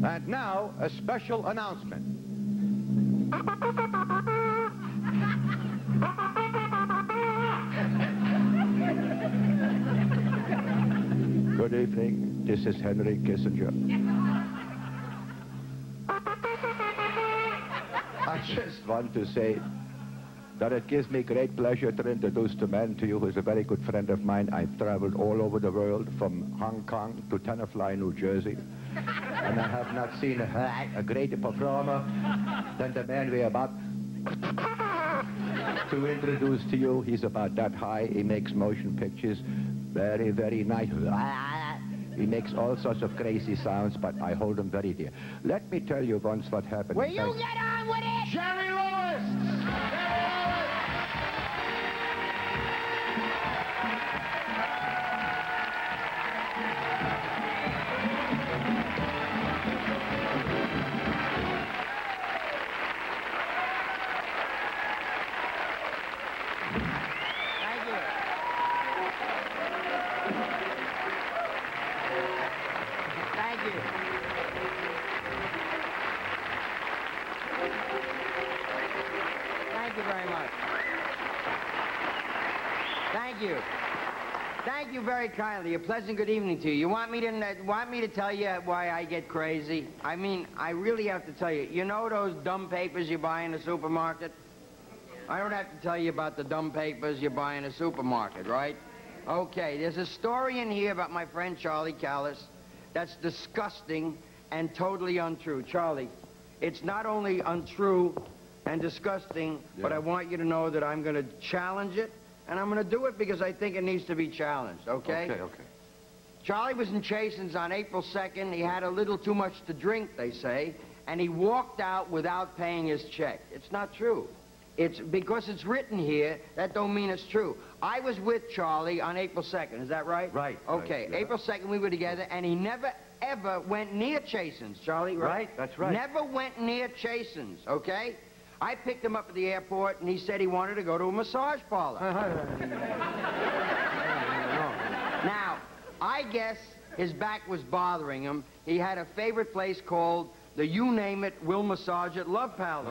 And now, a special announcement. Good evening. This is Henry Kissinger. I just want to say that it gives me great pleasure to introduce the man to you who is a very good friend of mine. I've traveled all over the world, from Hong Kong to Tenafly, New Jersey. And I have not seen a greater performer than the man we're about to introduce to you. He's about that high. He makes motion pictures. Very, very nice. He makes all sorts of crazy sounds, but I hold him very dear. Let me tell you once what happened. Will you get on with it? Jerry Lewis! Thank you very kindly. A pleasant good evening to you. You want me to tell you why I get crazy? I mean, I really have to tell you. You know those dumb papers you buy in the supermarket? I don't have to tell you about the dumb papers you buy in the supermarket, right? Okay, there's a story in here about my friend Charlie Callas that's disgusting and totally untrue. Charlie, it's not only untrue and disgusting, but I want you to know that I'm going to challenge it. And I'm going to do it because I think it needs to be challenged, okay? Okay. Charlie was in Chasen's on April 2nd. He had a little too much to drink, they say, and he walked out without paying his check. It's not true. It's because it's written here, that don't mean it's true. I was with Charlie on April 2nd, is that right? Right. Okay, yeah. April 2nd we were together, and he never, ever went near Chasen's, Charlie, right? Right, that's right. Never went near Chasen's, okay? I picked him up at the airport, and he said he wanted to go to a massage parlor. Now, I guess his back was bothering him. He had a favorite place called the You Name It, We'll Massage It Love Palace.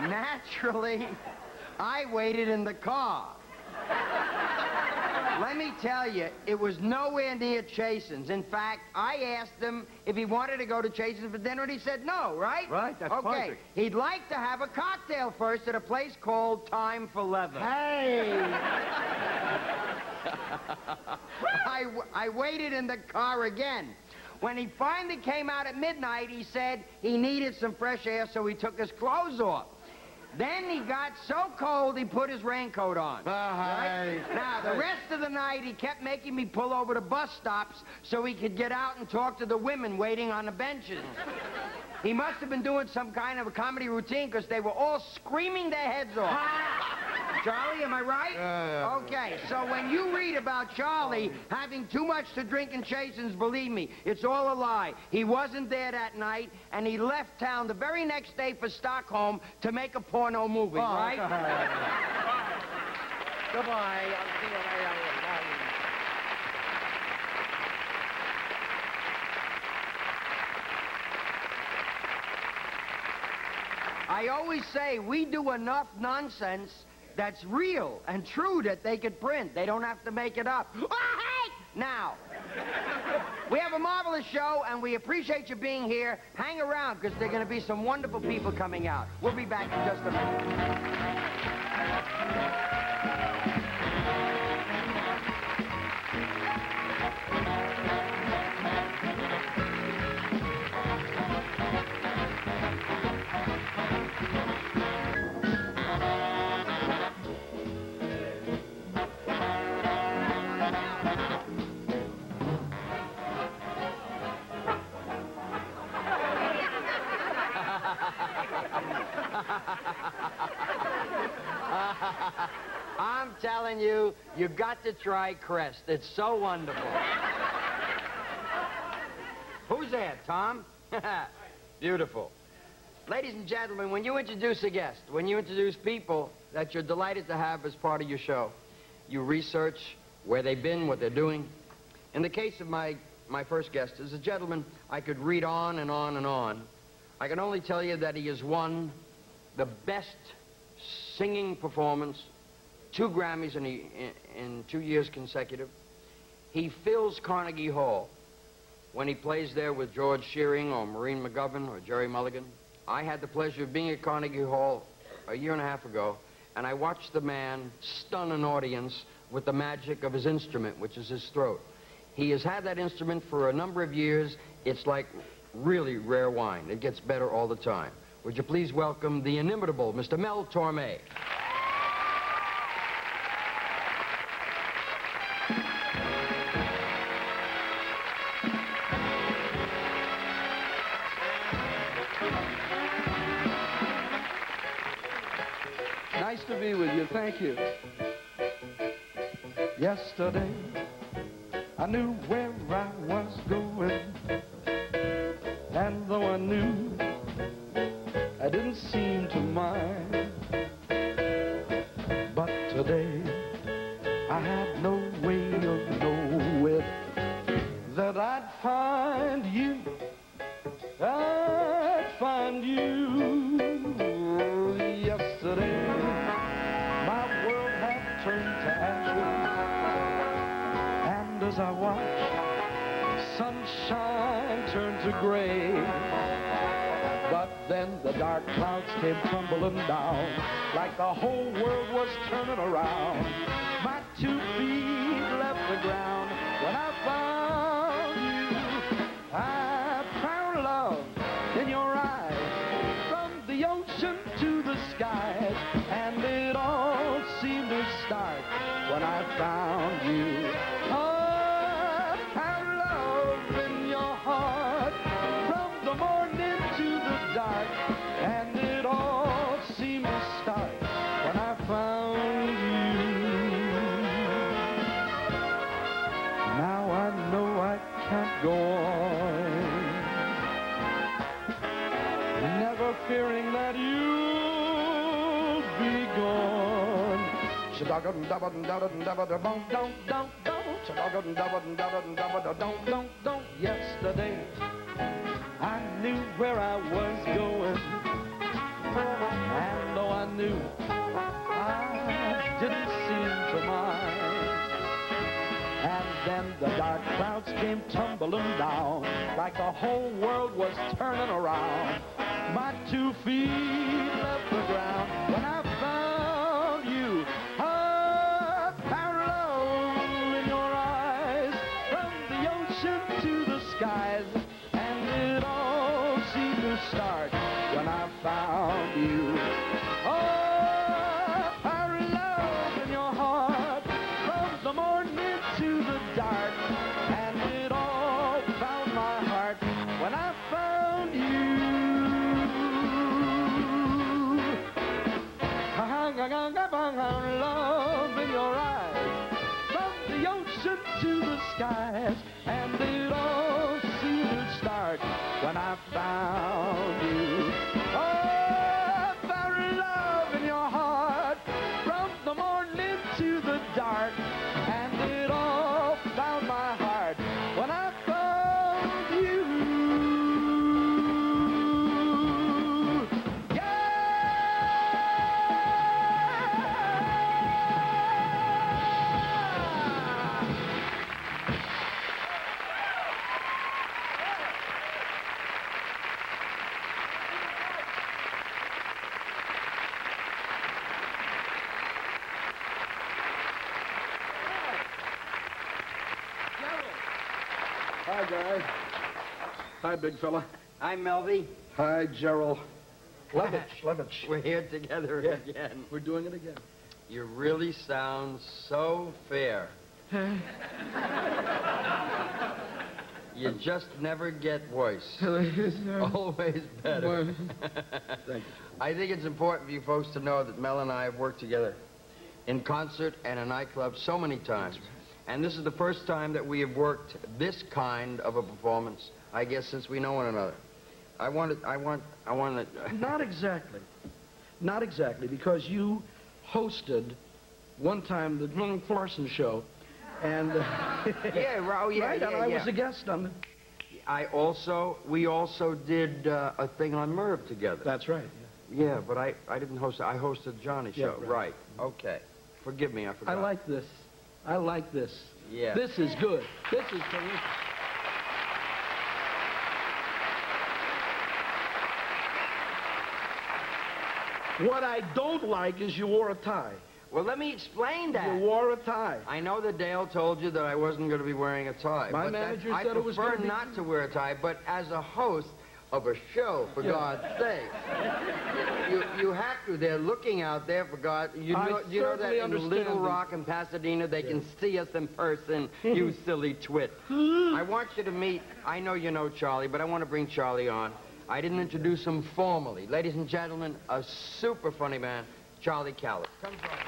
Naturally, I waited in the car. Let me tell you, it was nowhere near Chasen's. In fact, I asked him if he wanted to go to Chasen's for dinner, and he said no, right? Right, that's okay. perfect. He'd like to have a cocktail first at a place called Time for Leather. Hey! I waited in the car again. When he finally came out at midnight, he said he needed some fresh air, so he took his clothes off. Then he got so cold, he put his raincoat on. Right? Now, the rest of the night, he kept making me pull over to bus stops so he could get out and talk to the women waiting on the benches. He must have been doing some kind of a comedy routine because they were all screaming their heads off. Charlie, am I right? Yeah. Okay, so when you read about Charlie having too much to drink in Chasen's, believe me, it's all a lie. He wasn't there that night, and he left town the very next day for Stockholm to make a porno movie, right? Goodbye. I'll see you later. I always say we do enough nonsense that's real and true that they could print. They don't have to make it up. Now, we have a marvelous show, and we appreciate you being here. Hang around, because there are going to be some wonderful people coming out. We'll be back in just a minute. I'm telling you, you got to try Crest. It's so wonderful. Who's there, Tom? Beautiful. Ladies and gentlemen, when you introduce a guest, when you introduce people that you're delighted to have as part of your show, you research where they've been, what they're doing. In the case of my first guest, as a gentleman, I could read on and on and on. I can only tell you that he has won the best singing performance, 2 Grammys in 2 years consecutive. He fills Carnegie Hall when he plays there with George Shearing or Maureen McGovern or Jerry Mulligan. I had the pleasure of being at Carnegie Hall a year and a half ago, and I watched the man stun an audience with the magic of his instrument, which is his throat. He has had that instrument for a number of years. It's like really rare wine. It gets better all the time. Would you please welcome the inimitable Mr. Mel Torme. Nice to be with you. Thank you. Yesterday, I knew where I was going, and though I knew, I didn't seem to mind. But today, I had no way of knowing that I'd find you. I'd find you. Yesterday, my world had turned to ashes, and as I watched, sunshine turned to gray. But then the dark clouds came tumbling down, like the whole world was turning around. My 2 feet left the ground when I found you. I found love in your eyes, from the ocean to the skies, and it all seemed to start when I found you. I found love in your heart, from the morning to the dark, and it all seemed to start when I found you. Now I know I can't go on, never fearing that you'll be gone. Yesterday, I knew where I was going, and though I knew, I didn't seem to mind. And then the dark clouds came tumbling down, like the whole world was turning around. My 2 feet left the ground when I found you. I found love in your eyes, from the ocean to the skies, and it all seemed to start when I found you. Oh, I found love in your heart, from the morning to the dark, and it all found my heart when I found you. I found love in your eyes, from the ocean to the skies, and it all seemed to start when I found you. Oh, I found love in your heart, from the morning to the dark, and it all found my heart when I found you. Hi, guys. Hi, big fella. Hi, Melvy. Hi, Gerald. Levitch. We're here together again. We're doing it again. You really sound so fair. You just never get worse. Always better. Thank you. I think it's important for you folks to know that Mel and I have worked together in concert and a nightclub so many times. And this is the first time that we have worked this kind of a performance, I guess, since we know one another. I want to... Not exactly. Not exactly, because you hosted one time the John Clarkson show And Yeah, oh, yeah, right, yeah, and I yeah. was a guest on it. We also did a thing on Merv together. That's right. Yeah, but I didn't host it. I hosted Johnny's Yeah, show. right. Right. Okay. Forgive me, I forgot. I like this. I like this. Yeah. This is good. This is terrific. What I don't like is you wore a tie. Well, let me explain that. You wore a tie. I know that Dale told you that I wasn't going to be wearing a tie. My but manager I said it was prefer gonna be- not to wear a tie, but as a host of a show, for Yeah. God's sake, you have to. They're looking out there, for God. You I know that certainly in understand Little that. Rock and Pasadena, they can see us in person, you silly twit. I want you to meet, I know you know Charlie, but I want to bring Charlie on. I didn't introduce him formally. Ladies and gentlemen, a super funny man, Charlie Callas. Come, Charlie.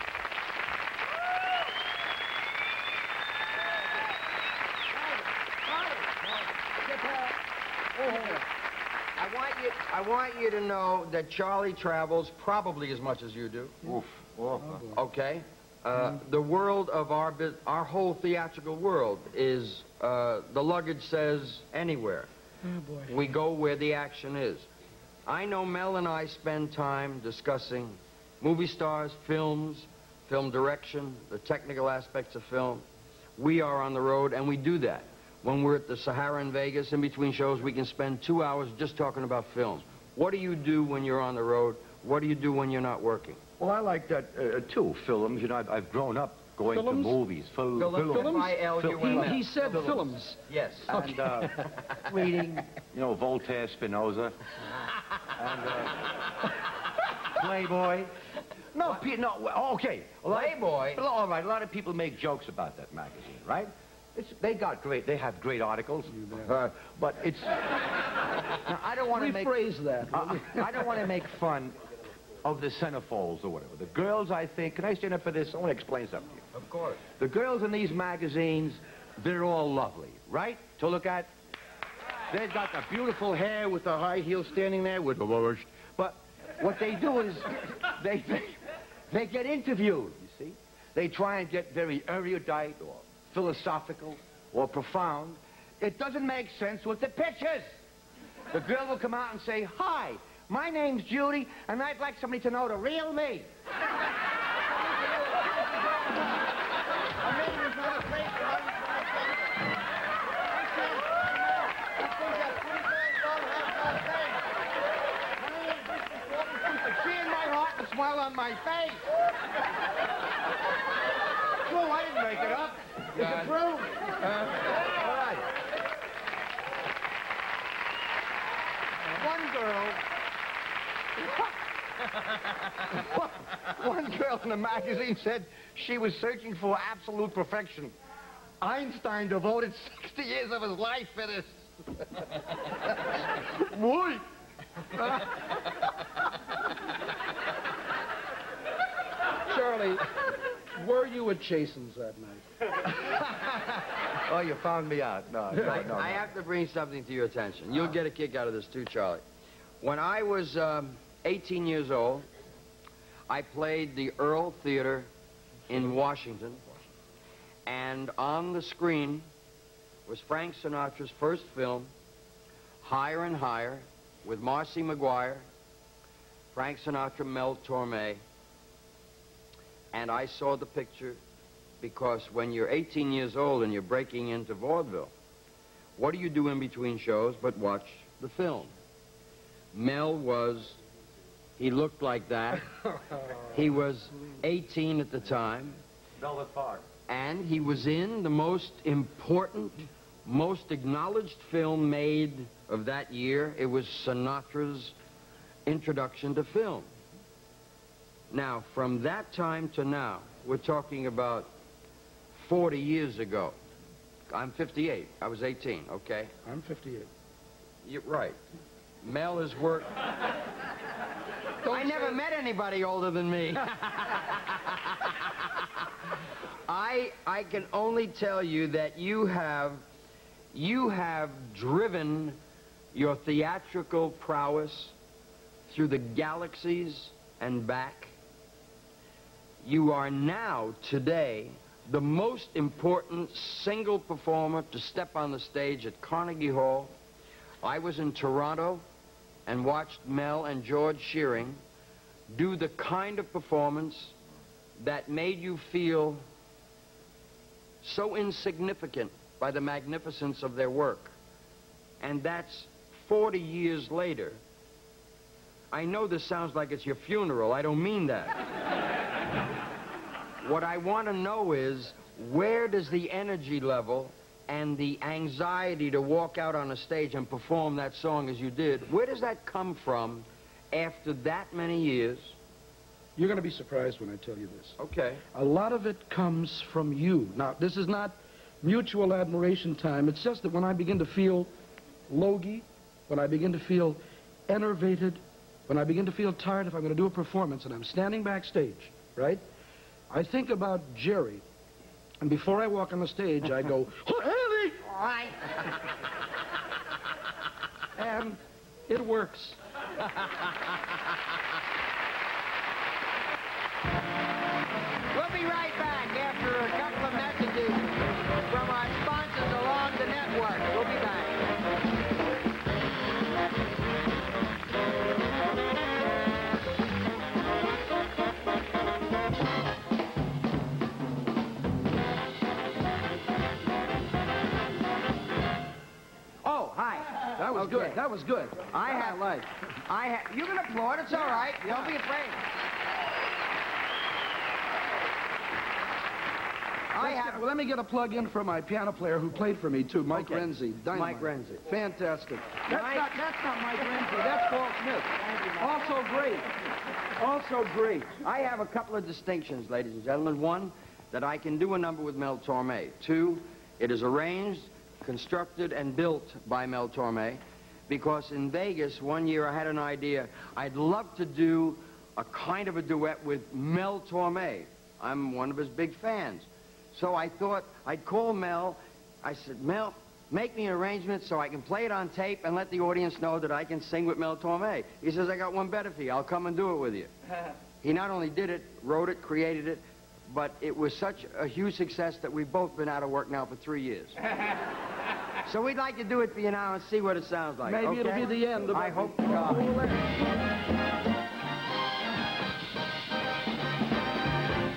I want you to know that Charlie travels probably as much as you do. Oof. Oh, Okay? The world of our whole theatrical world is, the luggage says anywhere. Oh, boy. We go where the action is. I know Mel and I spend time discussing movie stars, films, film direction, the technical aspects of film. We are on the road, and we do that. When we're at the Sahara in Vegas, in between shows, we can spend 2 hours just talking about film. What do you do when you're on the road? What do you do when you're not working? Well, I like that, too, films. You know, I've grown up going Films? to movies. Films. F-I-L-U-M-S. He said films. Yes. And reading, you know, Voltaire, Spinoza, and Playboy. No, okay. Playboy? All right, a lot of people make jokes about that magazine, right? They have great articles, but it's. Now, I don't want to make. Rephrase that. I don't want to make fun of the centerfolds or whatever. The girls, I think. Can I stand up for this? I want to explain something to you. Of course. The girls in these magazines, they're all lovely, right? To look at. They've got the beautiful hair with the high heels standing there with the worst. But what they do is they get interviewed, you see. They try and get very erudite or philosophical or profound. It doesn't make sense with the pictures. The girl will come out and say, "Hi, my name's Judy, and I'd like somebody to know the real me." Smile on my face. True, I didn't make it up. It's true. All right. One girl in the magazine said she was searching for absolute perfection. Einstein devoted 60 years of his life for this. Boy. Charlie, were you at Chasen's that night? Oh, you found me out. No. I have to bring something to your attention. You'll get a kick out of this too, Charlie. When I was 18 years old, I played the Earl Theater in Washington, and on the screen was Frank Sinatra's first film, Higher and Higher, with Marcy McGuire, Frank Sinatra, Mel Torme, and I saw the picture because when you're 18 years old and you're breaking into vaudeville, what do you do in between shows but watch the film? Mel he looked like that. He was 18 at the time. Velvet Park. And he was in the most important, most acknowledged film made of that year. It was Sinatra's introduction to film. Now, from that time to now, we're talking about 40 years ago. I'm 58. I was 18, okay? I'm 58. You're right. Mel has worked... I never met anybody older than me. I can only tell you that you have driven your theatrical prowess through the galaxies and back. You are now, today, the most important single performer to step on the stage at Carnegie Hall. I was in Toronto and watched Mel and George Shearing do the kind of performance that made you feel so insignificant by the magnificence of their work. And that's 40 years later. I know this sounds like it's your funeral. I don't mean that. What I want to know is, where does the energy level and the anxiety to walk out on a stage and perform that song as you did, where does that come from after that many years? You're going to be surprised when I tell you this. Okay. A lot of it comes from you. Now, this is not mutual admiration time. It's just that when I begin to feel logy, when I begin to feel enervated, when I begin to feel tired if I'm going to do a performance and I'm standing backstage, right? I think about Jerry, and before I walk on the stage, I go, "Oh, Harry!" All right. And it works. We'll be right back after a couple of messages from our sponsors along the network. We'll be back. Oh, hi. That was good. That was good. You can applaud. It's all right. Don't be afraid. Well, let me get a plug in for my piano player who played for me, too, Mike Renzi. Dynamite. Mike Renzi. Fantastic. That's not Mike Renzi. That's Paul Smith. Also great. Also great. I have a couple of distinctions, ladies and gentlemen. One, that I can do a number with Mel Torme. Two, it is arranged, constructed, and built by Mel Torme, because in Vegas, one year I had an idea. I'd love to do a kind of a duet with Mel Torme. I'm one of his big fans. So I thought I'd call Mel. I said, "Mel, make me an arrangement so I can play it on tape and let the audience know that I can sing with Mel Torme." He says, "I got one better for you. I'll come and do it with you." He not only did it, wrote it, created it, but it was such a huge success that we've both been out of work now for 3 years. So we'd like to do it for you now and see what it sounds like. Maybe okay? it'll be the end of I hope to God.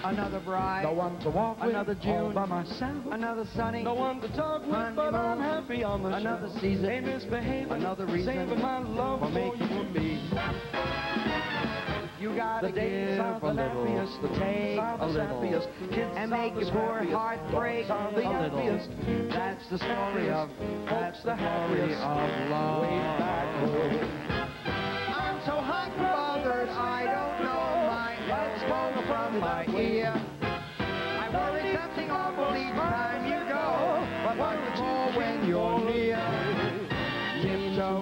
Another bride, No one to walk with, another June, all by myself. another sunny, No one to talk with, but I'm happy on the show. another season, Ain't misbehaving, another reason saving my love for for making you and me. You gotta The days give are a the little, happiest, the take are the a little, happiest, kids and are make the your poor happiest, heart break dogs are a the little. happiest. That's the story of, that's the story happiest, of love. way back home. I'm so hot and bothered, I don't know my head's going from my ear. I worry something awful each time you go, but what's more when you're near? Tiptoe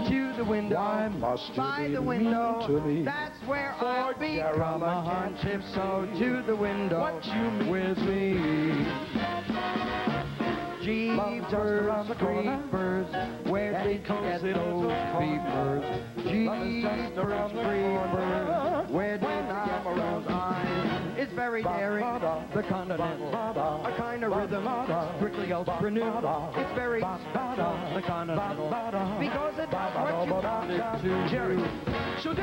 to the window, Why must you by be the mean window, to me? that's where I'll be. Come Jeremiah, on, tiptoe to the window What you mean with me. Jeepers, creepers, where did you get those peepers? Jeepers, creepers, where did you get those eyes? It's very daring, the continental, a kind of rhythm, strictly ultra-new. It's very special, the continental, because it does what you want it to. Jerry. So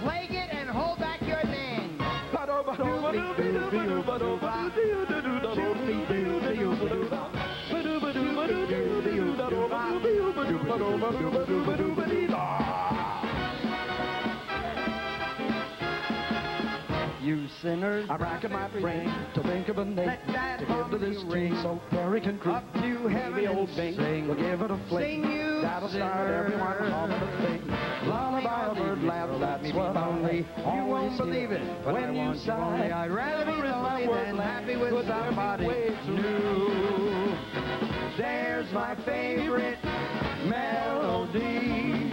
Plague it and hold back your name. You sinners, I'm racking my brain to think of a name let that to give to this harmony tune so Perry can creep. up to heaven Maybe and old Bing sing. will give it a fling. Sing, you That'll start everyone sinners. humming a thing. Lullaby, a bird laugh, that's what lonely. I You won't always believe hear. it, but When I you want you only. sigh, I'd rather be never is my lonely word than land, happy with 'cause every somebody way to new. There's my favorite melody.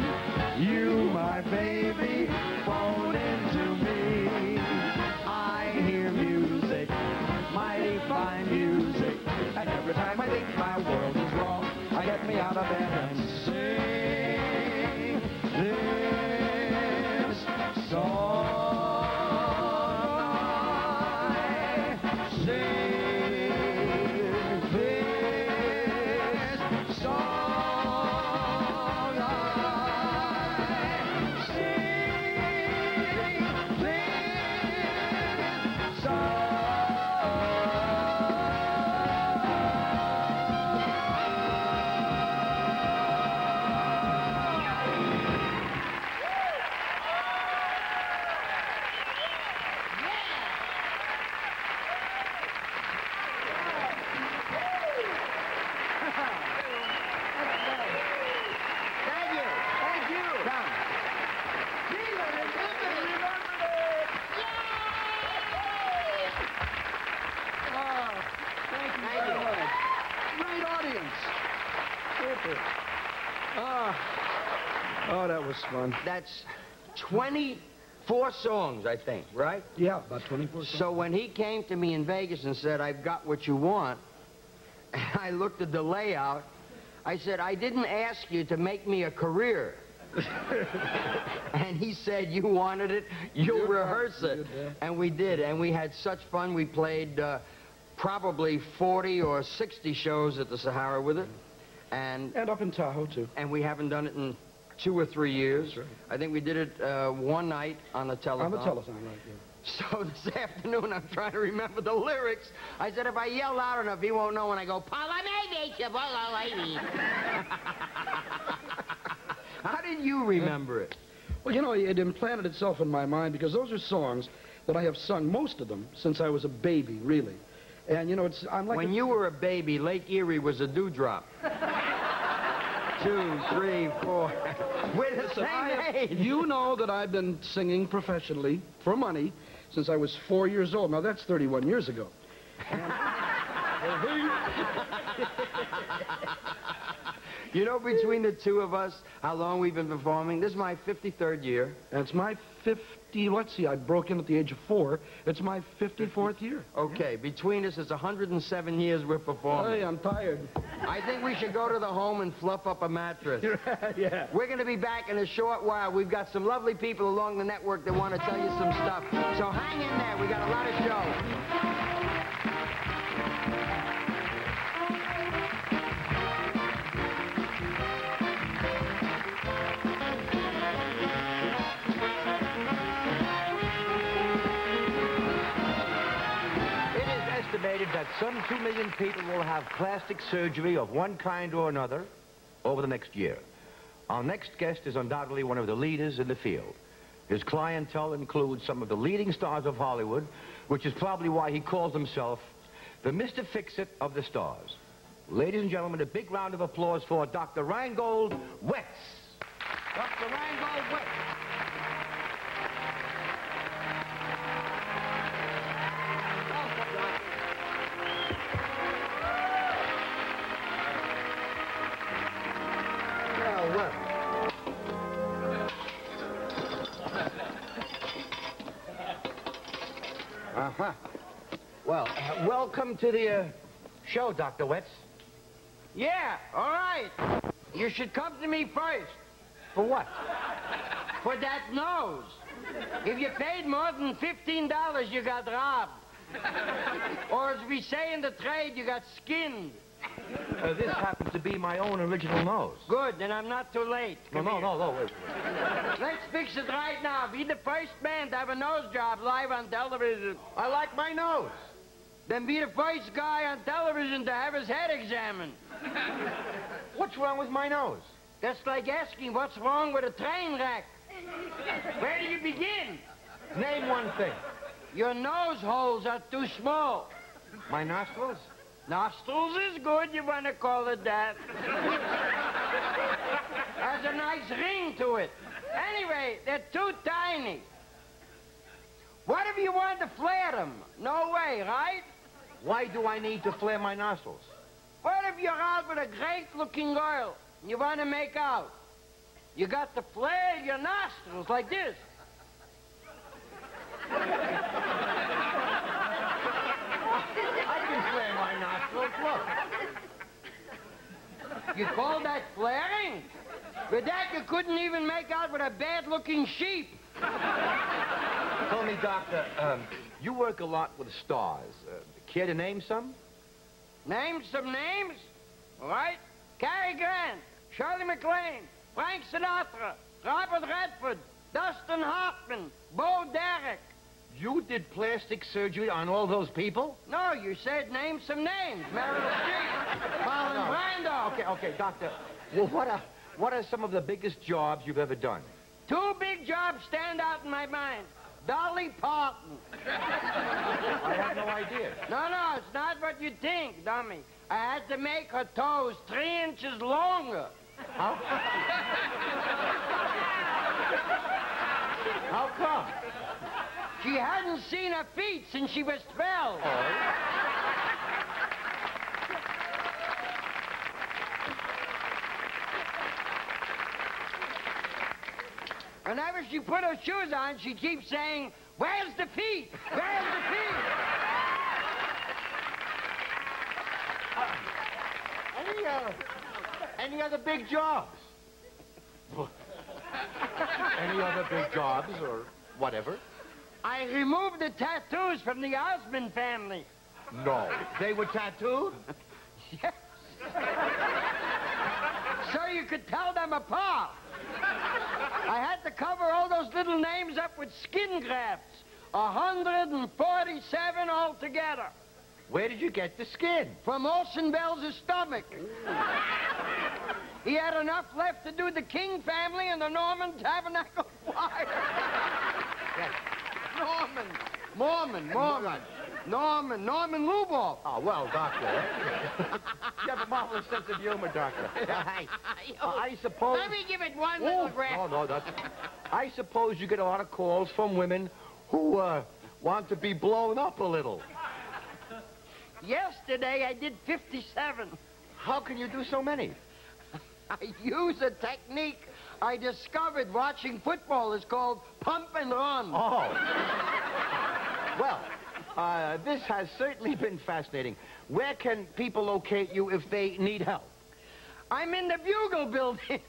You, my baby, phone into me. I hear music, mighty fine music, and every time I think my world is wrong, I get me out of bed and sing this was fun. That's 24 songs, I think, right? Yeah, about 24 songs. So when he came to me in Vegas and said, I've got what you want, I looked at the layout. I said, I didn't ask you to make me a career. And he said, you wanted it, you'll rehearse it. And we did, and we had such fun. We played probably 40 or 60 shows at the Sahara with it. And up in Tahoe, too. And we haven't done it in 2 or 3 years. That's right. I think we did it one night on the telethon. On the telethon, right, yeah. So this afternoon, I'm trying to remember the lyrics. I said, if I yell loud enough, he won't know when I go, How did you remember it? Well, you know, it implanted itself in my mind because those are songs that I have sung, most of them, since I was a baby, really. And, you know, I'm like... When you were a baby, Lake Erie was a dewdrop. 2, 3, 4. We're the same age. You know that I've been singing professionally for money since I was 4 years old. Now, that's 31 years ago. You know, between the two of us, how long we've been performing? This is my 53rd year. And it's my 50, let's see, I broke in at the age of 4. It's my 54th year. Okay, between us, it's 107 years we're performing. Hey, I'm tired. I think we should go to the home and fluff up a mattress. Yeah. We're going to be back in a short while. We've got some lovely people along the network that want to tell you some stuff. So hang in there. We got a lot of show. Estimated that some 2 million people will have plastic surgery of one kind or another over the next year. Our next guest is undoubtedly one of the leaders in the field. His clientele includes some of the leading stars of Hollywood, which is probably why he calls himself the Mr. Fix-It of the stars. Ladies and gentlemen, a big round of applause for Dr. Reingold Wetz. Dr. Reingold Wetz. Well, welcome to the show, Dr. Wetz. Yeah, all right. You should come to me first. For what? For that nose. If you paid more than $15, you got robbed. Or as we say in the trade, you got skinned. This happens to be my own original nose. Good, then I'm not too late. No, wait. Let's fix it right now. Be the first man to have a nose job live on television. I like my nose. Then be the first guy on television to have his head examined. What's wrong with my nose? That's like asking what's wrong with a train wreck. Where do you begin? Name one thing. Your nose holes are too small. My nostrils? Nostrils is good, you want to call it that. Has a nice ring to it. Anyway, they're too tiny. What if you want to flare them? No way, right? Why do I need to flare my nostrils? What if you're out with a great-looking girl and you want to make out? You got to flare your nostrils like this. I can flare my nostrils, look. You call that flaring? With that, you couldn't even make out with a bad-looking sheep. Tell me, Doctor, you work a lot with stars. Care to name some? Name some names? All right. Cary Grant, Shirley MacLaine, Frank Sinatra, Robert Redford, Dustin Hoffman, Bo Derek. You did plastic surgery on all those people? No, you said name some names. Meryl Streep, Marlon Brando. Okay, Doctor. Well, what are some of the biggest jobs you've ever done? 2 big jobs stand out in my mind. Dolly Parton. I have no idea. No, it's not what you think, dummy. I had to make her toes 3 inches longer. How? How come? She hadn't seen her feet since she was 12. Whenever she put her shoes on, she keeps saying, "Where's the feet? Where's the feet?" Any other big jobs? Any other big jobs or whatever? I removed the tattoos from the Osmond family. No. They were tattooed? Yes. So you could tell them apart. I had to cover all those little names up with skin grafts. 147 altogether. Where did you get the skin? From Orson Welles' stomach. He had enough left to do the King family and the Norman Tabernacle Choir. Yes. Norman Luboff. Oh, well, Doctor. You have a marvelous sense of humor, Doctor. I suppose... Let me give it one little grab. No, that's... I suppose you get a lot of calls from women who want to be blown up a little. Yesterday, I did 57. How can you do so many? I use a technique I discovered watching football. It's called pump and run. Oh. Well, this has certainly been fascinating. Where can people locate you if they need help? I'm in the Bugle building.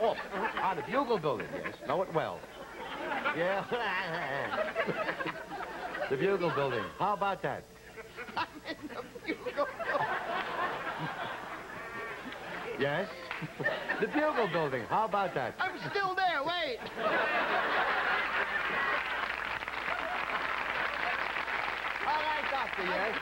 Oh, the Bugle building, yes. Know it well. Yeah. The Bugle building. How about that? I'm in the Bugle building. Yes? The Bugle building. How about that? I'm still there. Wait. All right, Doctor, yes?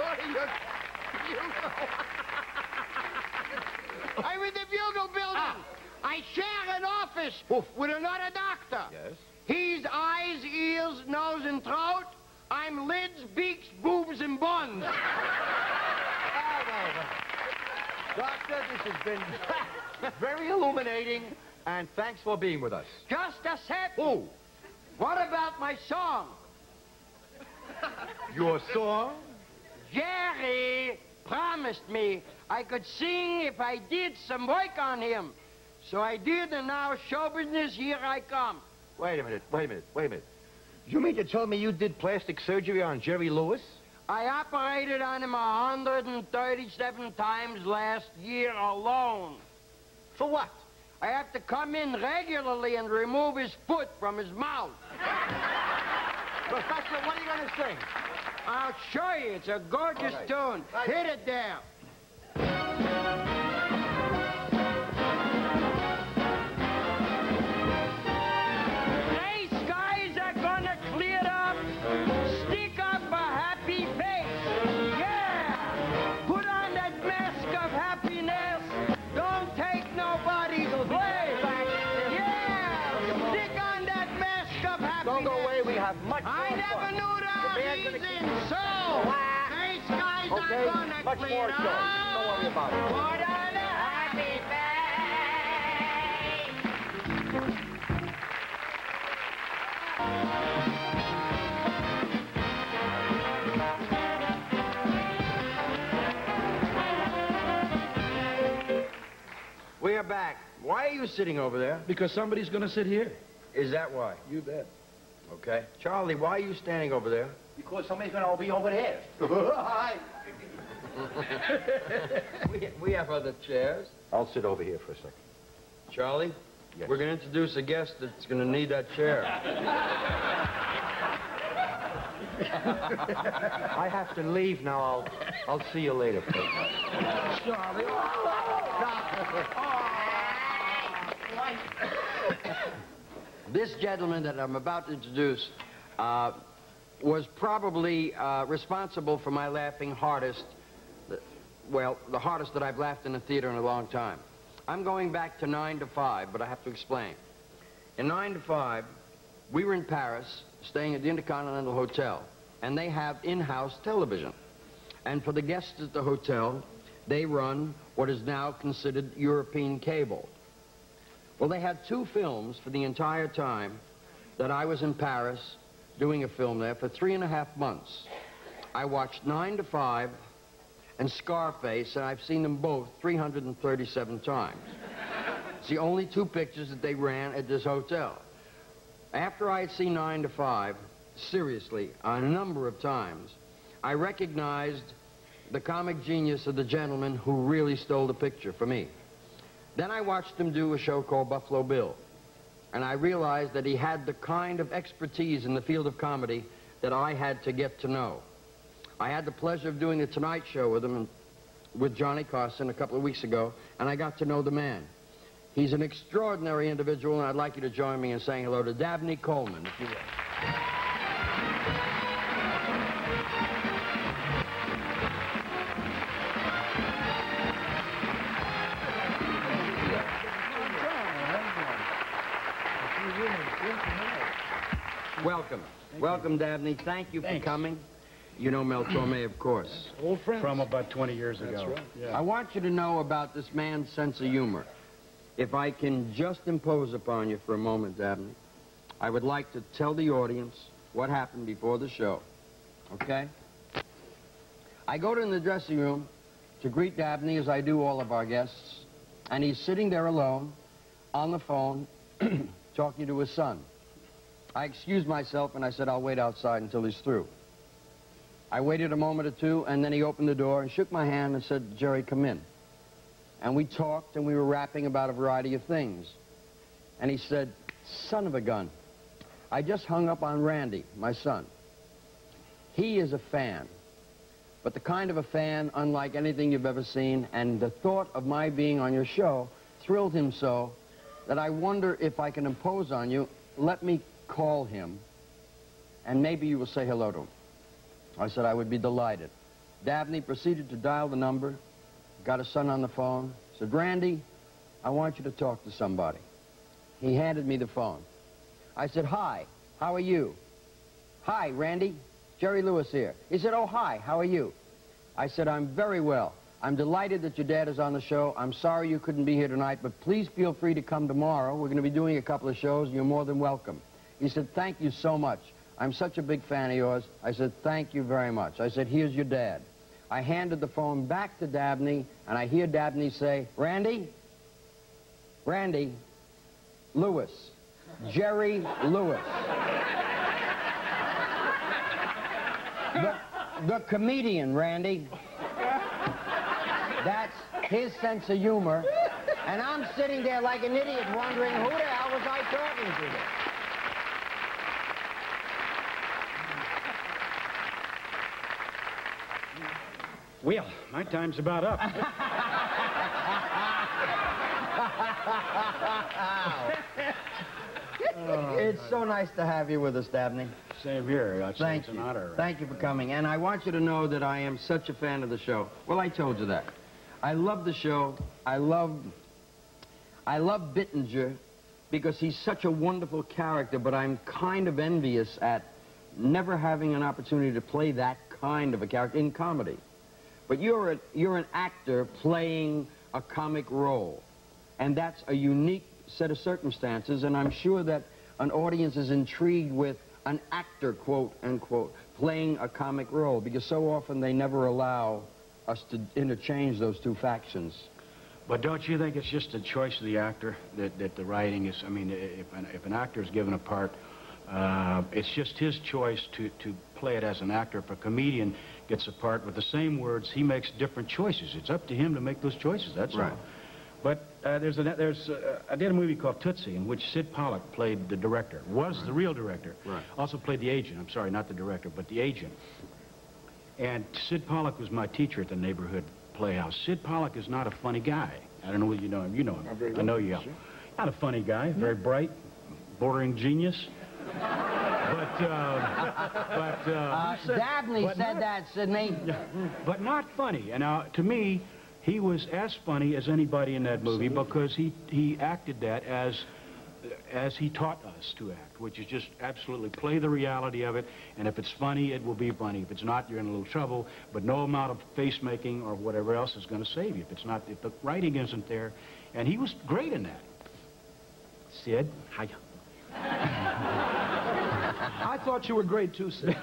I'm in the Bugle building. I share an office with another doctor. Yes? He's eyes, ears, nose, and throat. I'm lids, beaks, boobs, and buns. Doctor, this has been very illuminating, and thanks for being with us. Just a sec. Oh, What about my song? your song? Jerry promised me I could sing if I did some work on him. So I did, and now show business, here I come. Wait a minute. You mean to tell me you did plastic surgery on Jerry Lewis? I operated on him 137 times last year alone. For what? I have to come in regularly and remove his foot from his mouth. Professor, what are you going to sing? I'll show you. It's a gorgeous tune. Hit it there. Gray skies are gonna clear up. Stick up a happy face. Yeah! Put on that mask of happiness. Don't take nobody's place. Yeah! Stick on that mask of happiness. Don't go away. We have much more I never fun. knew the reason, so gray skies Okay, are gonna much clear more up. show. Don't worry about it. Put on a happy face. We are back. Why are you sitting over there? Because somebody's going to sit here. Is that why? You bet. Okay. Charlie, why are you standing over there? Because somebody's going to be over there. We have other chairs. I'll sit over here for a second. Charlie, Yes. we're going to introduce a guest that's going to need that chair. I have to leave now. I'll see you later, please. Charlie. This gentleman that I'm about to introduce was probably responsible for my laughing hardest, well, the hardest that I've laughed in a theater in a long time. I'm going back to 9 to 5, but I have to explain. In 9 to 5, we were in Paris, staying at the Intercontinental Hotel, and they have in-house television. And for the guests at the hotel, they run what is now considered European cable. Well, they had 2 films for the entire time that I was in Paris doing a film there for 3.5 months. I watched 9 to 5 and Scarface, and I've seen them both 337 times. It's the only 2 pictures that they ran at this hotel. After I had seen 9 to 5, seriously, a number of times, I recognized the comic genius of the gentleman who really stole the picture for me. Then I watched him do a show called Buffalo Bill, and I realized that he had the kind of expertise in the field of comedy that I had to get to know. I had the pleasure of doing the Tonight Show with him, with Johnny Carson a couple of weeks ago, and I got to know the man. He's an extraordinary individual, and I'd like you to join me in saying hello to Dabney Coleman, if you will. Welcome. Welcome, Dabney. Thank you for coming. You know Mel Torme, of course. Old friends. From about 20 years ago. That's right. Yeah. I want you to know about this man's sense of humor. If I can just impose upon you for a moment, Dabney, I would like to tell the audience what happened before the show, okay? I go in the dressing room to greet Dabney, as I do all of our guests, and he's sitting there alone on the phone talking to his son. I excused myself and I said, I'll wait outside until he's through. I waited a moment or two, and then he opened the door and shook my hand and said, Jerry, come in. And we talked, and we were rapping about a variety of things. And he said, son of a gun, I just hung up on Randy, my son. He is a fan, but the kind of a fan unlike anything you've ever seen, and the thought of my being on your show thrilled him so that I wonder if I can impose on you. Let me call him, and maybe you will say hello to him. I said I would be delighted. Dabney proceeded to dial the number, got his son on the phone, said, Randy, I want you to talk to somebody. He handed me the phone. I said, hi, how are you? Hi, Randy, Jerry Lewis here. He said, oh, hi, how are you? I said, I'm very well. I'm delighted that your dad is on the show. I'm sorry you couldn't be here tonight, but please feel free to come tomorrow. We're going to be doing a couple of shows, and you're more than welcome. He said, thank you so much. I'm such a big fan of yours. I said, thank you very much. I said, here's your dad. I handed the phone back to Dabney, and I hear Dabney say, Randy, Lewis, Jerry Lewis. The comedian, Randy. That's his sense of humor. And I'm sitting there like an idiot wondering, who the hell was I talking to? Well, my time's about up. It's so nice to have you with us, Dabney. Same here. Thank you. you. It's an honor. Thank you for coming. And I want you to know that I am such a fan of the show. Well, I told you that. I love the show. I love Bittinger because he's such a wonderful character, but I'm kind of envious at never having an opportunity to play that kind of a character in comedy. But you're an actor playing a comic role, and that's a unique set of circumstances, and I'm sure that an audience is intrigued with an actor, quote, unquote, playing a comic role, because so often they never allow us to interchange those two factions. But don't you think it's just a choice of the actor, that the writing is, I mean, if an actor is given a part, it's just his choice to play it as an actor. If a comedian gets a part with the same words, he makes different choices. It's up to him to make those choices, that's right. All. But I did a movie called Tootsie, in which Sid Pollock played the director, was the real director. Right. Also played the agent. I'm sorry, not the director, but the agent. And Sid Pollock was my teacher at the neighborhood playhouse. Sid Pollock is not a funny guy. I don't know whether you know him. You know him. I know you. Sure. Not a funny guy. Very bright, bordering genius. Dabney said that, Sidney. But not funny. And now, to me, he was as funny as anybody in that movie because he acted that as he taught us to act, which is just absolutely play the reality of it, and if it's funny, it will be funny. If it's not, you're in a little trouble, but no amount of face-making or whatever else is going to save you. If the writing isn't there, and he was great in that. Sid, hi. I thought you were great too, Sid.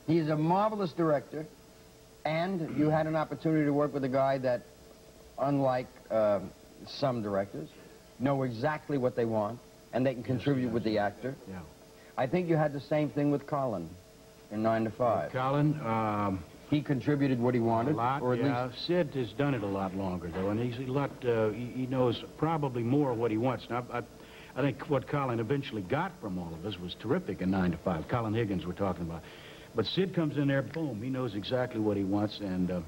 He's a marvelous director, and you had an opportunity to work with a guy that, unlike some directors, know exactly what they want, and they can contribute with the actor. Yeah. I think you had the same thing with Colin in 9 to 5. Colin, he contributed what he wanted, a lot, or at yeah. least Sid has done it a lot longer, though, and he's a lot. He knows probably more what he wants. Now, I think what Colin eventually got from all of us was terrific in 9 to 5. Colin Higgins we're talking about. But Sid comes in there, boom, he knows exactly what he wants, and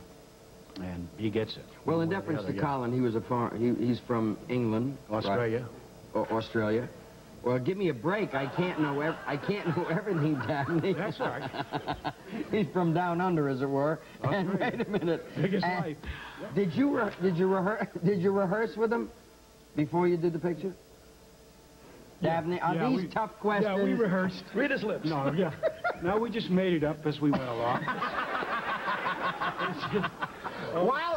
he gets it. Well, in deference to Colin, he was he's from England, Australia. Right? Australia. Well, give me a break. I can't know everything, Dabney. That's all right. He's from down under, as it were. Australia. And wait a minute. Biggest life. Did you rehearse with him before you did the picture? Yeah. Dabney, are these tough questions? Yeah, we rehearsed. Read his lips. No, yeah. No, we just made it up as we went along.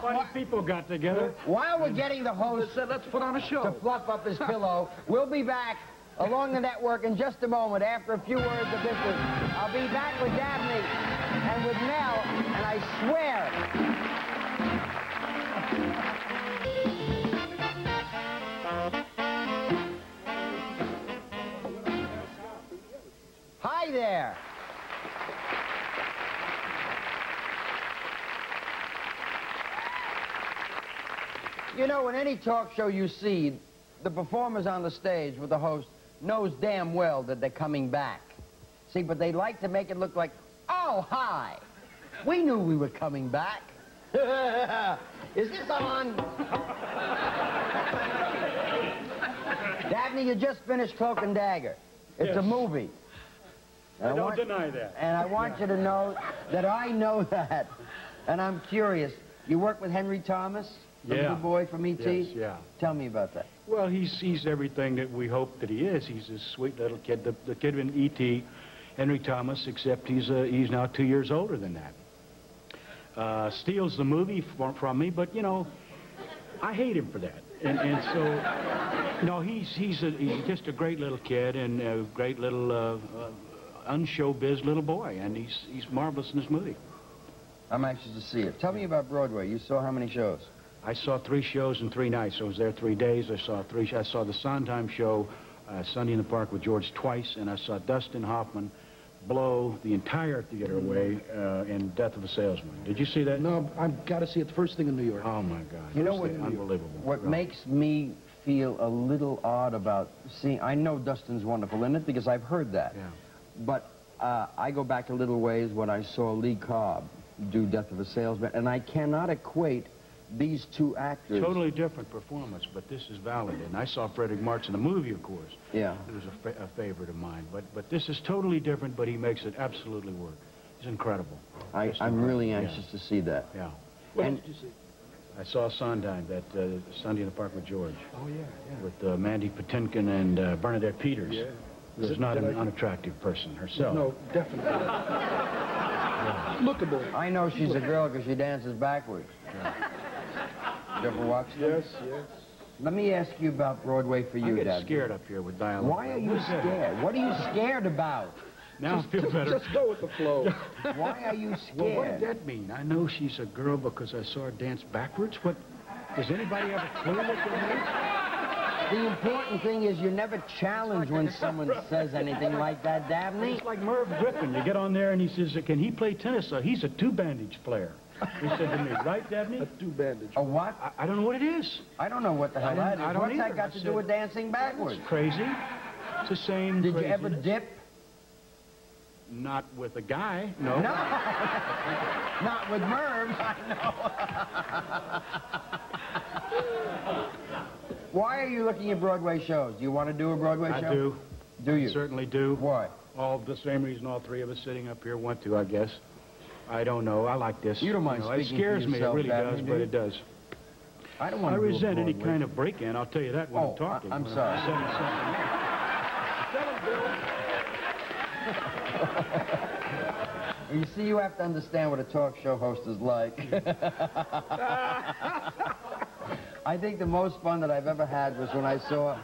Funny people got together. While we're getting the host said, let's put on a show to fluff up his pillow, we'll be back along the network in just a moment after a few words of business. I'll be back with Dabney and with Nell, and I swear... Hi there. You know, in any talk show you see, the performers on the stage with the host knows damn well that they're coming back. See, but they like to make it look like, oh, hi. We knew we were coming back. Is this on? Dabney, you just finished Cloak and Dagger. It's a movie. I don't deny that. And I want you to know that I know that. And I'm curious. You work with Henry Thomas, the little boy from E.T.? Yes, yeah. Tell me about that. Well, he's everything that we hope that he is. He's a sweet little kid. The kid in E.T., Henry Thomas, except he's now 2 years older than that. Steals the movie from me, but, you know, I hate him for that. And so, no, he's just a great little kid and a great little unshowbiz little boy, and he's marvelous in this movie. I'm anxious to see it. Tell me about Broadway. You saw how many shows? I saw 3 shows in 3 nights. I was there 3 days. I saw the Sondheim show, Sunday in the Park with George twice, and I saw Dustin Hoffman blow the entire theater away in Death of a Salesman. Did you see that? No, I've got to see it the first thing in New York. Oh, my God. You know what? Unbelievable. What makes me feel a little odd about seeing... I know Dustin's wonderful in it because I've heard that. Yeah. But I go back a little ways when I saw Lee Cobb do Death of a Salesman, and I cannot equate these two actors. Totally different performance, but this is valid. And I saw Frederick March in the movie, of course. Yeah. It was a favorite of mine. But this is totally different, but he makes it absolutely work. It's incredible. I'm really anxious to see that. Yeah. What And- did you see? I saw Sondheim, that Sunday in the Park with George. Oh, yeah, yeah. With Mandy Patinkin and Bernadette Peters. Yeah. Who's not an unattractive person herself. No, definitely. Lookable. I know she's a girl because she dances backwards. You ever watch them? Yes, yes. Let me ask you about Broadway for you, I get Dad. scared up here with dialogue. Why are you scared? What are you scared about? Now I feel better. Just go with the flow. Why are you scared? Well, what did that mean? I know she's a girl because I saw her dance backwards. What? Does anybody have a clue what that means? The important thing is you never challenge when someone says anything like that, Dabney. It's like Merv Griffin. You get on there and he says, can he play tennis? He's a two-bandage player. He said to me, right, Dabney? A two-bandage. A what? I don't know what it is. I don't know what the hell that is. I don't What's that either. got to do with dancing backwards? It's crazy. It's the same Did you ever craziness. dip? Not with a guy, no. No. Not with Merv, I know. Why are you looking at Broadway shows? Do you want to do a Broadway show? I do. Do you? Certainly do. Why? All the same reason all 3 of us sitting up here want to, I guess. I don't know. I like this. You don't mind It speaking scares for me. It yourself, really Dabney, does, do but you? it does. I don't want I to do a resent any Broadway. kind of break-in. I'll tell you that when Oh, I'm talking. I'm When sorry. You see, you have to understand what a talk show host is like. I think the most fun that I've ever had was when I saw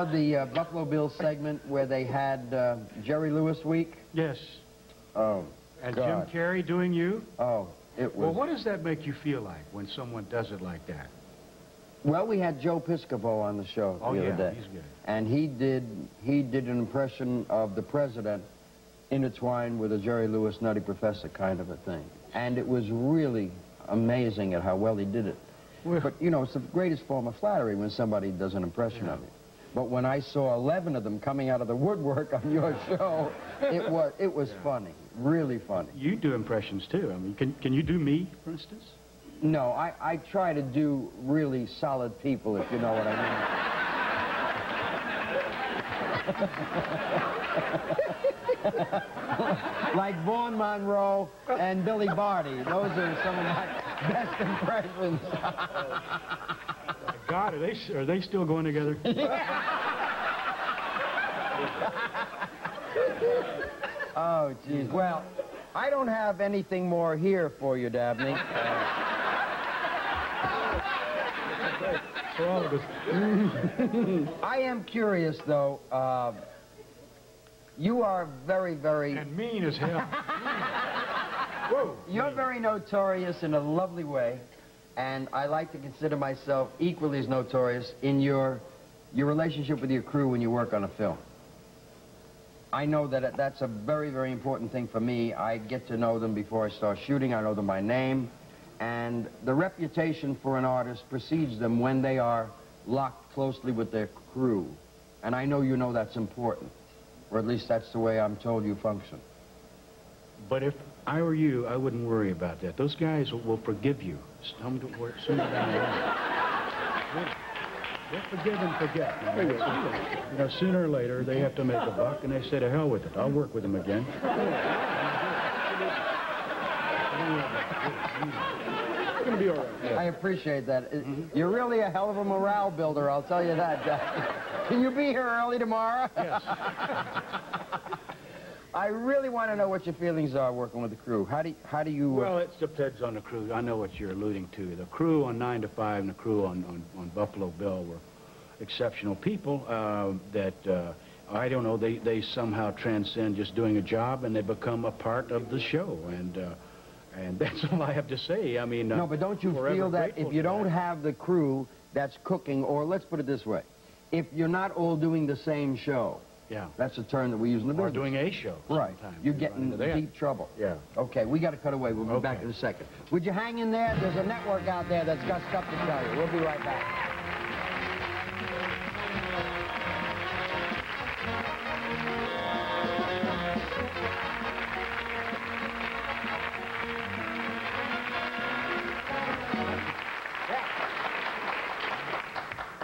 the Buffalo Bills segment where they had Jerry Lewis Week. Yes. Oh, And God. Jim Carrey doing you? Oh, it was... Well, what does that make you feel like when someone does it like that? Well, we had Joe Piscopo on the show the other day. He's good. And he did an impression of the president intertwined with a Jerry Lewis Nutty Professor kind of a thing. And it was really amazing at how well he did it. But, you know, it's the greatest form of flattery when somebody does an impression of you. But when I saw 11 of them coming out of the woodwork on your show, it was funny, really funny. You do impressions, too. I mean, can you do me, for instance? No, I try to do really solid people, if you know what I mean. Like Vaughn Monroe and Billy Barty. Those are some of my best impressions. God, are they still going together? Oh, geez. Well, I don't have anything more here for you, Dabney. I am curious, though. You are very, very... And mean as hell. Whoa. You're very notorious in a lovely way, and I like to consider myself equally as notorious in your relationship with your crew when you work on a film. I know that that's a very, very important thing for me. I get to know them before I start shooting. I know them by name. And the reputation for an artist precedes them when they are locked closely with their crew. And I know you know that's important. Or at least that's the way I'm told you function. But if I were you, I wouldn't worry about that. Those guys will forgive you. They'll forgive and forget. You know, sooner or later, they have to make a buck, and they say, to hell with it. I'll work with them again. It's going to be all right. Yeah. I appreciate that. You're really a hell of a morale builder, I'll tell you that, Jack. Can you be here early tomorrow? Yes. I really want to know what your feelings are working with the crew. How do you... Well, it depends on the crew. I know what you're alluding to. The crew on 9 to 5 and the crew on Buffalo Bill were exceptional people that, I don't know, they somehow transcend just doing a job, and they become a part of the show. And that's all I have to say. I mean... no, but don't you feel that if you don't have the crew that's cooking, or let's put it this way, if you're not all doing the same show... Yeah. That's a term that we use in the business. Or doing a show. Right. You get in deep trouble. Yeah. Okay, we got to cut away. We'll be back in a second. Would you hang in there? There's a network out there that's got stuff to tell you. We'll be right back.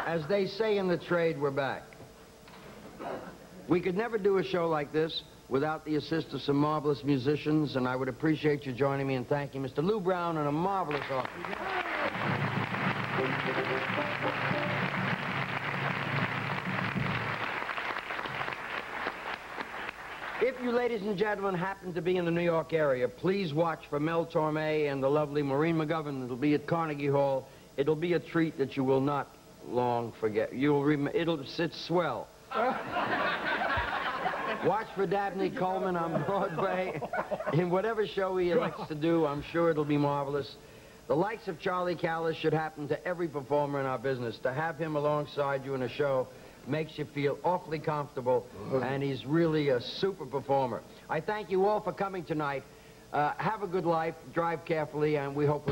As they say in the trade, we're back. We could never do a show like this without the assist of some marvelous musicians, and I would appreciate you joining me in thanking Mr. Lou Brown and a marvelous orchestra. If you ladies and gentlemen happen to be in the New York area, please watch for Mel Torme and the lovely Maureen McGovern. It'll be at Carnegie Hall. It'll be a treat that you will not long forget. It's swell. Watch for Dabney Coleman on Broadway. In whatever show he elects to do, I'm sure it'll be marvelous. The likes of Charlie Callas should happen to every performer in our business. To have him alongside you in a show makes you feel awfully comfortable, and he's really a super performer. I thank you all for coming tonight. Have a good life, drive carefully, and we hope...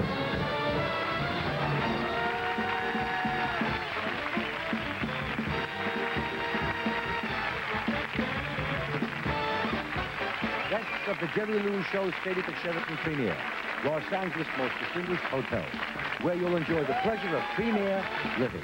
Of the Jerry Lewis Show's stated at Sheraton Premier, Los Angeles' most distinguished hotel, where you'll enjoy the pleasure of premier living.